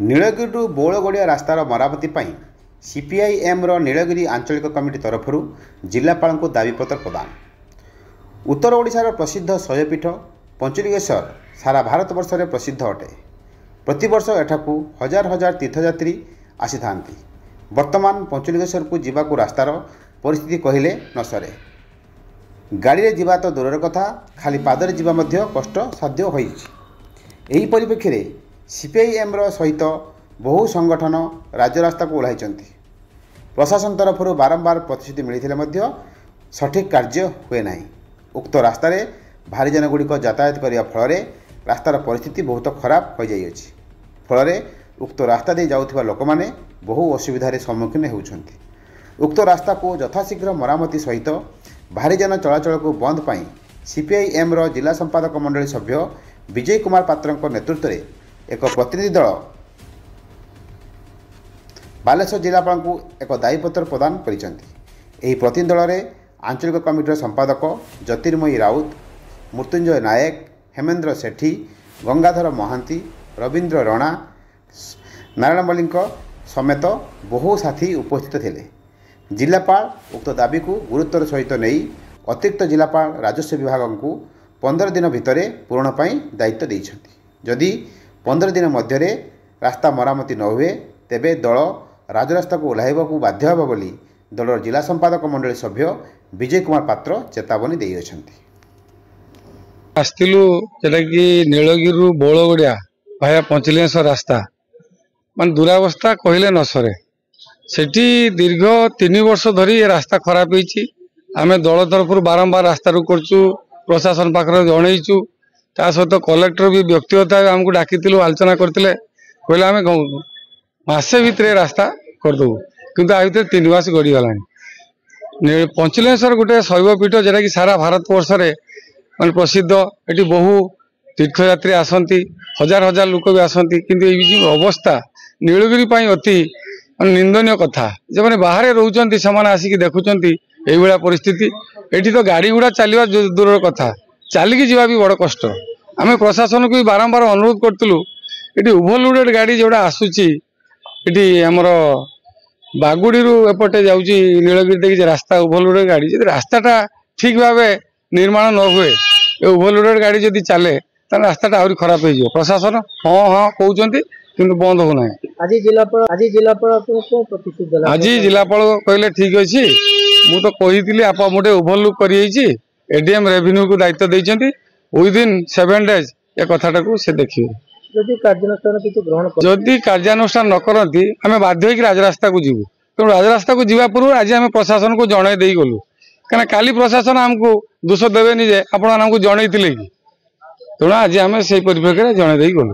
ନୀଳଗିରିରୁ ବଉଳଗଡ଼ିଆ ରାସ୍ତାର ମରାମତି ପାଇଁ ସିପିଆଇଏମ୍ର ନୀଳଗିରି ଆଞ୍ଚଳିକ କମିଟି ତରଫରୁ ଜିଲ୍ଲାପାଳଙ୍କୁ ଦାବିପତ୍ର ପ୍ରଦାନ। ଉତ୍ତର ଓଡ଼ିଶାର ପ୍ରସିଦ୍ଧ ଶୈବପୀଠ ପଞ୍ଚଲିଙ୍ଗେଶ୍ୱର ସାରା ଭାରତବର୍ଷରେ ପ୍ରସିଦ୍ଧ ଅଟେ। ପ୍ରତିବର୍ଷ ଏଠାକୁ ହଜାର ହଜାର ତୀର୍ଥଯାତ୍ରୀ ଆସିଥାନ୍ତି। ବର୍ତ୍ତମାନ ପଞ୍ଚଲିଙ୍ଗେଶ୍ୱରକୁ ଯିବାକୁ ରାସ୍ତାର ପରିସ୍ଥିତି କହିଲେ ନ ସରେ। ଗାଡ଼ିରେ ଯିବା ତ ଦୂରର କଥା, ଖାଲି ପାଦରେ ଯିବା ମଧ୍ୟ କଷ୍ଟସାଧ୍ୟ ହୋଇଛି। ଏହି ପରିପ୍ରେକ୍ଷୀରେ ସିପିଆଇଏମ୍ର ସହିତ ବହୁ ସଂଗଠନ ରାଜରାସ୍ତାକୁ ଓହ୍ଲାଇଛନ୍ତି। ପ୍ରଶାସନ ତରଫରୁ ବାରମ୍ବାର ପ୍ରତିଶ୍ରୁତି ମିଳିଥିଲେ ମଧ୍ୟ ସଠିକ୍ କାର୍ଯ୍ୟ ହୁଏ ନାହିଁ। ଉକ୍ତ ରାସ୍ତାରେ ଭାରିଯାନଗୁଡ଼ିକ ଯାତାୟାତ କରିବା ଫଳରେ ରାସ୍ତାର ପରିସ୍ଥିତି ବହୁତ ଖରାପ ହୋଇଯାଇଅଛି। ଫଳରେ ଉକ୍ତ ରାସ୍ତା ଦେଇ ଯାଉଥିବା ଲୋକମାନେ ବହୁ ଅସୁବିଧାରେ ସମ୍ମୁଖୀନ ହେଉଛନ୍ତି। ଉକ୍ତ ରାସ୍ତାକୁ ଯଥାଶୀଘ୍ର ମରାମତି ସହିତ ଭାରିଯାନ ଚଳାଚଳକୁ ବନ୍ଦ ପାଇଁ ସିପିଆଇଏମ୍ର ଜିଲ୍ଲା ସମ୍ପାଦକ ମଣ୍ଡଳୀ ସଭ୍ୟ ବିଜୟ କୁମାର ପାତ୍ରଙ୍କ ନେତୃତ୍ୱରେ ଏକ ପ୍ରତିନିଧି ଦଳ ବାଲେଶ୍ୱର ଜିଲ୍ଲାପାଳଙ୍କୁ ଏକ ଦାବିପତ୍ର ପ୍ରଦାନ କରିଛନ୍ତି। ଏହି ପ୍ରତିନିଧି ଦଳରେ ଆଞ୍ଚଳିକ କମିଟିର ସମ୍ପାଦକ ଜ୍ୟୋତିର୍ମୟୀ ରାଉତ, ମୃତ୍ୟୁଞ୍ଜୟ ନାୟକ, ହେମେନ୍ଦ୍ର ସେଠୀ, ଗଙ୍ଗାଧର ମହାନ୍ତି, ରବୀନ୍ଦ୍ର ରଣା, ନାରାୟଣ ମଲ୍ଲିକଙ୍କ ସମେତ ବହୁ ସାଥୀ ଉପସ୍ଥିତ ଥିଲେ। ଜିଲ୍ଲାପାଳ ଉକ୍ତ ଦାବିକୁ ଗୁରୁତ୍ୱର ସହିତ ନେଇ ଅତିରିକ୍ତ ଜିଲ୍ଲାପାଳ ରାଜସ୍ୱ ବିଭାଗକୁ 15 ଦିନ ଭିତରେ ପୂରଣ ପାଇଁ ଦାୟିତ୍ୱ ଦେଇଛନ୍ତି। ଯଦି 15 ଦିନ ମଧ୍ୟରେ ରାସ୍ତା ମରାମତି ନ ହୁଏ ତେବେ ଦଳ ରାଜରାସ୍ତାକୁ ଓହ୍ଲାଇବାକୁ ବାଧ୍ୟ ହେବ ବୋଲି ଦଳର ଜିଲ୍ଲା ସମ୍ପାଦକ ମଣ୍ଡଳୀ ସଭ୍ୟ ବିଜୟ କୁମାର ପାତ୍ର ଚେତାବନୀ ଦେଇଅଛନ୍ତି। ଆସିଥିଲୁ ଯେଟାକି ନୀଳଗିରିରୁ ବଉଳଗଡ଼ିଆ ଭାୟା ପଞ୍ଚଲିଙ୍ଗେଶ୍ୱର ରାସ୍ତା ମାନେ ଦୁରାବସ୍ଥା କହିଲେ ନ ସରେ। ସେଠି ଦୀର୍ଘ 3 ବର୍ଷ ଧରି ଏ ରାସ୍ତା ଖରାପ ହେଇଛି। ଆମେ ଦଳ ତରଫରୁ ବାରମ୍ବାର ରାସ୍ତାରୁ କରୁଛୁ, ପ୍ରଶାସନ ପାଖରେ ଜଣେଇଛୁ। ତା ସହିତ କଲେକ୍ଟର ବି ବ୍ୟକ୍ତିଗତ ଭାବେ ଆମକୁ ଡାକିଥିଲୁ, ଆଲୋଚନା କରିଥିଲେ, କହିଲେ ଆମେ ମାସେ ଭିତରେ ରାସ୍ତା କରିଦେବୁ, କିନ୍ତୁ ଆ ଭିତରେ 3 ମାସ ଗଡ଼ିଗଲାଣି। ପଞ୍ଚଲିଙ୍ଗେଶ୍ୱର ଗୋଟେ ଶୈବପୀଠ ଯେଉଁଟାକି ସାରା ଭାରତବର୍ଷରେ ମାନେ ପ୍ରସିଦ୍ଧ। ଏଠି ବହୁ ତୀର୍ଥଯାତ୍ରୀ ଆସନ୍ତି, ହଜାର ହଜାର ଲୋକ ବି ଆସନ୍ତି, କିନ୍ତୁ ଏଇ ଯେଉଁ ଅବସ୍ଥା ନୀଳଗିରି ପାଇଁ ଅତି ନିନ୍ଦନୀୟ କଥା। ଯେଉଁମାନେ ବାହାରେ ରହୁଛନ୍ତି ସେମାନେ ଆସିକି ଦେଖୁଛନ୍ତି এইভাবে পরিস্থিতি। এটি তো গাড়ি গুড়া চালিবা দূরের কথা, চালিকি যা বি বড় কষ্ট। আমি প্রশাসনকে বারম্বার অনুরোধ করলু, এটি ওভরলোডেড গাড়ি যেটা আসুচি, এটি আমার বাগুড়ি এপটে যাচ্ছি নীলগিরি দেখি রাস্তা ওভরলোডেড গাড়ি, যদি রাস্তাটা ঠিক ভাবে নির্মাণ ন হুয়ে ওভরলোডেড গাড়ি যদি চালে তাহলে রাস্তাটা আহরি খারাপ হয়ে যাব। প্রশাসন হ্যাঁ হ্যাঁ কৌଛନ୍ତି কিন্তু বন্ধ হোনা। আজি জিলাপাল কহিলে ঠিক আছে, মু তো কইଥିଲି আপা মোটে ওভরলুক করি যাইছি, এডিএম রেভিনিউ কু দায়িত্ব ଦେଇଛନ୍ତି, উইদিন 7 ডেজ এ কথাটাକୁ সে দেখিবে। যদি কার্যানুষ্ঠান ন করନ୍ତି আমি বাধ্য হইকি রাজরাস্তাକୁ ଯିବୁ। তেଣু রাজরাস্তাକୁ ଯିବା ପୂର୍ବରୁ ଆଜି ଆମେ ପ୍ରଶାସନକୁ ଜଣାଇ ଦେଇ ଗଲୁ, କାରଣ କାଲି ପ୍ରଶାସନ ଆମକୁ ଦୋଷ ଦେବେନି ଯେ ଆପଣ ଆମକୁ ଜଣାଇଥିଲେ କି। ତେଣୁ ଆଜି ଆମେ ସେଇ ପରିପ୍ରେକ୍ଷୀରେ ଜଣାଇ ଦେଇ ଗଲୁ।